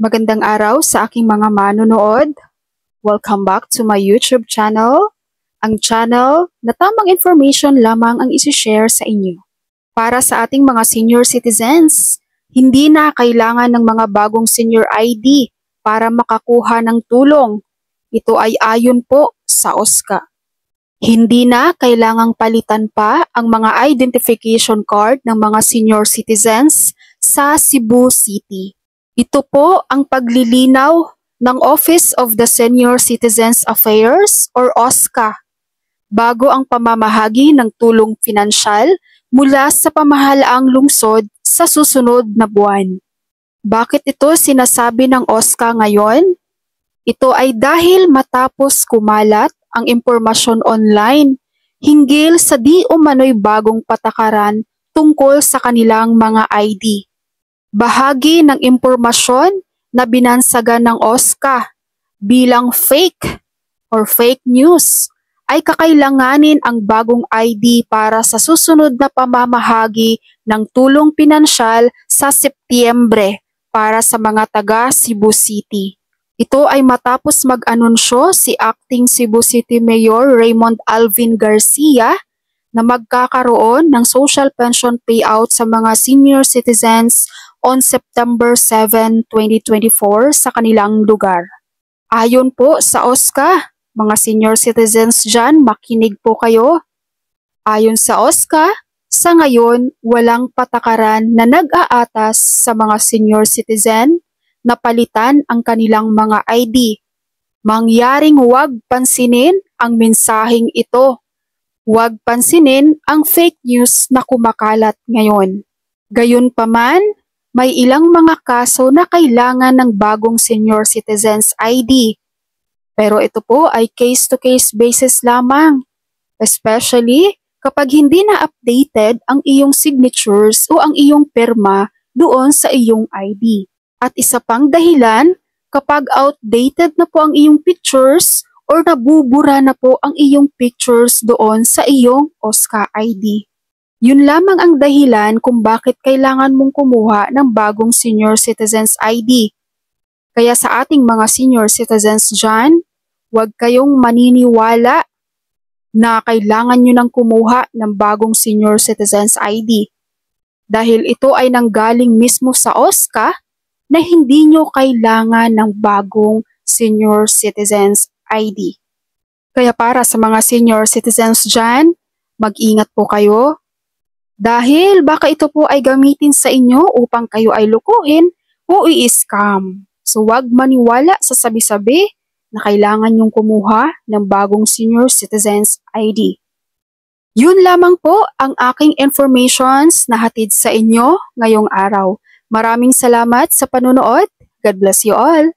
Magandang araw sa aking mga manonood. Welcome back to my YouTube channel. Ang channel na tamang information lamang ang isi-share sa inyo. Para sa ating mga senior citizens, hindi na kailangan ng mga bagong senior ID para makakuha ng tulong. Ito ay ayon po sa OSCA. Hindi na kailangang palitan pa ang mga identification card ng mga senior citizens sa Cebu City. Ito po ang paglilinaw ng Office of the Senior Citizens Affairs or OSCA bago ang pamamahagi ng tulong pinansyal mula sa pamahalaang lungsod sa susunod na buwan. Bakit ito sinasabi ng OSCA ngayon? Ito ay dahil matapos kumalat ang impormasyon online hinggil sa di umano'y bagong patakaran tungkol sa kanilang mga ID. Bahagi ng impormasyon na binansagan ng OSCA bilang fake or fake news ay kakailanganin ang bagong ID para sa susunod na pamamahagi ng tulong pinansyal sa Setyembre para sa mga taga Cebu City. Ito ay matapos mag-anunsyo si Acting Cebu City Mayor Raymond Alvin Garcia na magkakaroon ng social pension payout sa mga senior citizens on September 7, 2024 sa kanilang lugar. Ayon po sa OSCA, mga senior citizens dyan, makinig po kayo. Ayon sa OSCA, sa ngayon walang patakaran na nag-aatas sa mga senior citizen na palitan ang kanilang mga ID. Mangyaring huwag pansinin ang mensaheng ito. Huwag pansinin ang fake news na kumakalat ngayon. Gayunpaman, may ilang mga kaso na kailangan ng bagong senior citizens ID. Pero ito po ay case-to-case basis lamang. Especially kapag hindi na updated ang iyong signatures o ang iyong pirma doon sa iyong ID. At isa pang dahilan, kapag outdated na po ang iyong pictures or nabubura na po ang iyong pictures doon sa iyong OSCA ID. Yun lamang ang dahilan kung bakit kailangan mong kumuha ng bagong senior citizens ID. Kaya sa ating mga senior citizens dyan, huwag kayong maniniwala na kailangan nyo nang kumuha ng bagong senior citizens ID. Dahil ito ay nanggaling mismo sa OSCA na hindi nyo kailangan ng bagong senior citizens ID. Kaya para sa mga senior citizens dyan, mag-ingat po kayo. Dahil baka ito po ay gamitin sa inyo upang kayo ay lukuhin o i-scam. So huwag maniwala sa sabi-sabi na kailangan nyong kumuha ng bagong senior citizens ID. Yun lamang po ang aking informations na hatid sa inyo ngayong araw. Maraming salamat sa panonood. God bless you all.